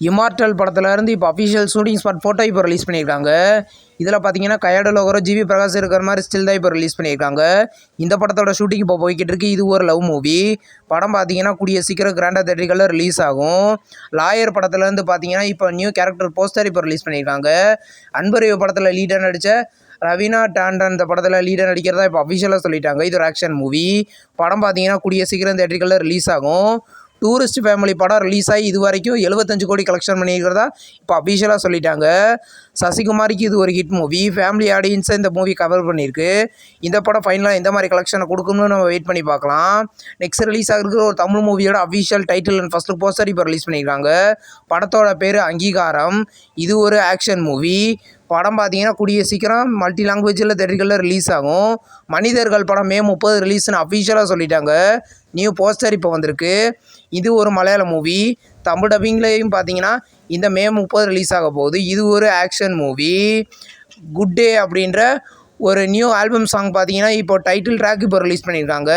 Immortal படத்துலேருந்து இப்போ official shooting spot photo இப்போ ரிலீஸ் பண்ணியிருக்காங்க. இதில் பார்த்தீங்கன்னா கையாட லோகரோ ஜிவி பிரகாஷ் இருக்கிற மாதிரி ஸ்டில் தான் இப்போ ரிலீஸ் பண்ணியிருக்காங்க. இந்த படத்தோட ஷூட்டிங் இப்போ போய்கிட்டு இருக்கு. இது ஒரு லவ் மூவி படம். பார்த்தீங்கன்னா கூடிய சீக்கிரம் கிராண்டா தேட்டரிகளில் ரிலீஸ் ஆகும். லாயர் படத்துலேருந்து பார்த்தீங்கன்னா இப்போ நியூ கேரக்டர் போஸ்டர் இப்போ ரிலீஸ் பண்ணியிருக்காங்க. அன்பறிவு படத்தில் லீடர் நடித்த ரவீனா டாண்டன் இந்த படத்தில் லீடர் நடிக்கிறதா இப்போ அஃபிஷியலாக சொல்லிட்டாங்க. இது ஒரு ஆக்ஷன் மூவி படம். பார்த்தீங்கன்னா கூடிய சீக்கிரம் தேட்டரிகளில் ரிலீஸ் ஆகும். டூரிஸ்ட் ஃபேமிலி படம் ரிலீஸ் ஆகி இது வரைக்கும் 75 கோடி கலெக்ஷன் பண்ணியிருக்கிறதா இப்போ அஃபிஷியலாக சொல்லிட்டாங்க. சசிகுமாருக்கு இது ஒரு ஹிட் மூவி. ஃபேமிலி ஆடியன்ஸை இந்த மூவி கவர் பண்ணியிருக்கு. இந்த படம் ஃபைனலாக எந்த மாதிரி கலெக்ஷனை கொடுக்கும்னு நம்ம வெயிட் பண்ணி பார்க்கலாம். நெக்ஸ்ட் ரிலீஸ் ஆகிருக்கிற ஒரு தமிழ் மூவியோட official title and first poster இப்போ ரிலீஸ் பண்ணியிருக்காங்க. படத்தோட பேர் அங்கீகாரம். இது ஒரு ஆக்ஷன் மூவி படம். பார்த்தீங்கன்னா கூடிய சீக்கிரம் மல்டி லாங்குவேஜில் தேட்டர்களில் ரிலீஸ் ஆகும். மனிதர்கள் படம் மே 30 ரிலீஸ்னு அஃபிஷியலாக சொல்லிட்டாங்க. நியூ போஸ்டர் இப்போ வந்திருக்கு. இது ஒரு மலையாள மூவி. தமிழ் டப்பிங்லேயும் பார்த்தீங்கன்னா இந்த மே 30 ரிலீஸ் ஆக போகுது. இது ஒரு ஆக்ஷன் மூவி. குட் டே அப்படின்ற ஒரு நியூ ஆல்பம் சாங் பார்த்தீங்கன்னா இப்போ டைட்டில் ட்ராக் இப்போ ரிலீஸ் பண்ணியிருக்காங்க.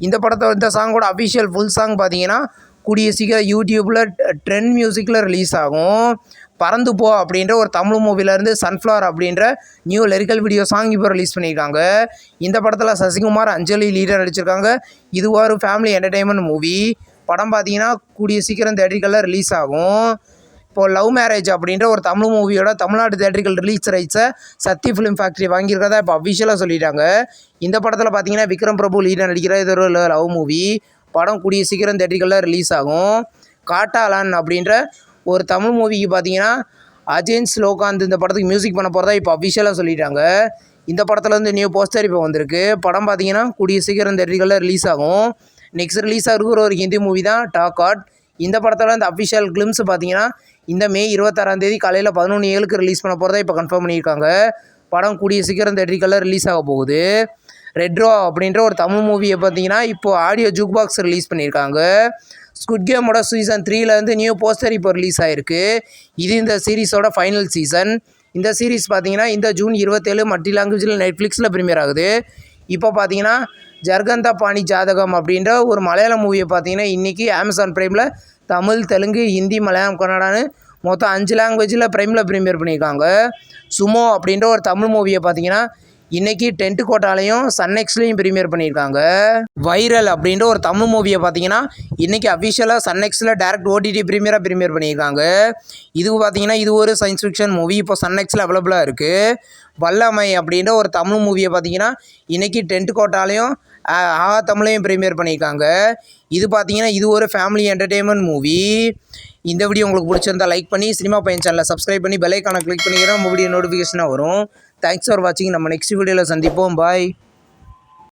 இந்த சாங்கோட அஃபிஷியல் ஃபுல் சாங் பார்த்தீங்கன்னா கூடிய சீக்கிரம் யூடியூப்பில் ட்ரெண்ட் மியூசிக்கில் ரிலீஸ் ஆகும். பறந்து போ அப்படின்ற ஒரு தமிழ் மூவிலேருந்து சன்ஃப்ளவர் அப்படின்ற நியூ லிரிக்கல் வீடியோ சாங் இப்போ ரிலீஸ் பண்ணியிருக்காங்க. இந்த படத்தில் சசிகுமார் அஞ்சலி லீடர் நடிச்சிருக்காங்க. இது ஒரு ஃபேமிலி என்டர்டெயின்மெண்ட் மூவி படம். பார்த்தீங்கன்னா கூடிய சீக்கிரம் தேட்டரிகளில் ரிலீஸ் ஆகும். இப்போது லவ் மேரேஜ் அப்படின்ற ஒரு தமிழ் மூவியோட தமிழ்நாடு தேட்டரிகள் ரிலீஸ் ரைட்ஸை சக்தி ஃபிலிம் ஃபேக்ட்ரி வாங்கியிருக்கிறதா இப்போ அஃபிஷியலாக சொல்லிட்டாங்க. இந்த படத்தில் பார்த்தீங்கன்னா விக்ரம் பிரபு லீடர் நடிக்கிற இது ஒரு லவ் மூவி படம். கூடிய சீக்கிரம் தேட்டரிகளில் ரிலீஸ் ஆகும். காட்டாலான் அப்படின்ற ஒரு தமிழ் மூவிக்கு பார்த்தீங்கன்னா அஜயன் ஸ்லோகாந்த் இந்த படத்துக்கு மியூசிக் பண்ண போகிறதா இப்போ அஃபிஷியலாக சொல்லிட்டாங்க. இந்த படத்துலேருந்து நியூ போஸ்டர் இப்போ வந்திருக்கு. படம் பார்த்தீங்கன்னா கூடிய சீக்கிரம் தேட்டரிகளில் ரிலீஸ் ஆகும். நெக்ஸ்ட் ரிலீஸ் ஆகிருக்கிற ஒரு ஹிந்தி மூவி தான் டாக்காட். இந்த படத்தில் இந்த அஃபிஷியல் கிளிம்ஸ் பார்த்தீங்கன்னா இந்த மே 26 காலையில் 11:07 ரிலீஸ் பண்ண போகிறதா இப்போ கன்ஃபார்ம் பண்ணியிருக்காங்க. படம் கூடிய சீக்கிரம் தேட்டரிகளில் ரிலீஸ் ஆக போகுது. ரெட்ரோ அப்படின்ற ஒரு தமிழ் மூவியை பார்த்தீங்கன்னா இப்போது ஆடியோ ஜூக் பாக்ஸ் ரிலீஸ் பண்ணியிருக்காங்க. ஸ்குட் கேமோட சீசன் 3லேருந்து நியூ போஸ்டர் இப்போ ரிலீஸ் ஆகிருக்கு. இது இந்த சீரீஸோட ஃபைனல் சீசன். இந்த சீரீஸ் பார்த்தீங்கன்னா இந்த ஜூன் 27 மல்டி லாங்குவேஜில் நெட்ஃப்ளிக்ஸில் ப்ரீமியர் ஆகுது. இப்போ பார்த்தீங்கன்னா ஜர்கந்தா பாணி ஜாதகம் அப்படின்ற ஒரு மலையாள மூவியை பார்த்தீங்கன்னா இன்றைக்கி அமேசான் ப்ரைமில் தமிழ், தெலுங்கு, ஹிந்தி, மலையாளம், கன்னடான்னு மொத்தம் 5 லாங்குவேஜில் ப்ரைமில் ப்ரீமியர் பண்ணியிருக்காங்க. சுமோ அப்படின்ற ஒரு தமிழ் மூவியை பார்த்தீங்கன்னா இன்றைக்கி டென்ட் கோட்டாலையும் சன்னெக்ஸ்லையும் ப்ரீமியர் பண்ணியிருக்காங்க. வைரல் அப்படின்ற ஒரு தமிழ் மூவியை பார்த்தீங்கன்னா இன்றைக்கி அஃபிஷியலாக சன்னெக்ஸில் டேரக்ட் ஓடிடி ப்ரீமியர் பண்ணியிருக்காங்க. இது பார்த்தீங்கன்னா இது ஒரு சயின்ஸ் ஃபிக்ஷன் மூவி இப்போ சன்னெக்ஸில் அவைலபிளாக இருக்குது. வல்லமை அப்படின்ற ஒரு தமிழ் மூவியை பார்த்தீங்கன்னா இன்றைக்கி டென்ட் கோட்டாலையும் தமிழையும் ப்ரீமியர் பண்ணியிருக்காங்க. இது பார்த்தீங்கன்னா இது ஒரு ஃபேமிலி என்டர்டெயின்மெண்ட் மூவி. இந்த வீடியோ உங்களுக்கு பிடிச்சிருந்தா லைக் பண்ணி சினிமா பையன் சேனலை சப்ஸ்கிரைப் பண்ணி பெல் ஐக்கானை கிளிக் பண்ணிக்கிறோம். நம்ம வீடியோ நோட்டிஃபிகேஷனாக வரும். தேங்க்ஸ் ஃபார் வாட்சிங். நம்ம நெக்ஸ்ட் வீடியோவில் சந்திப்போம். பாய்.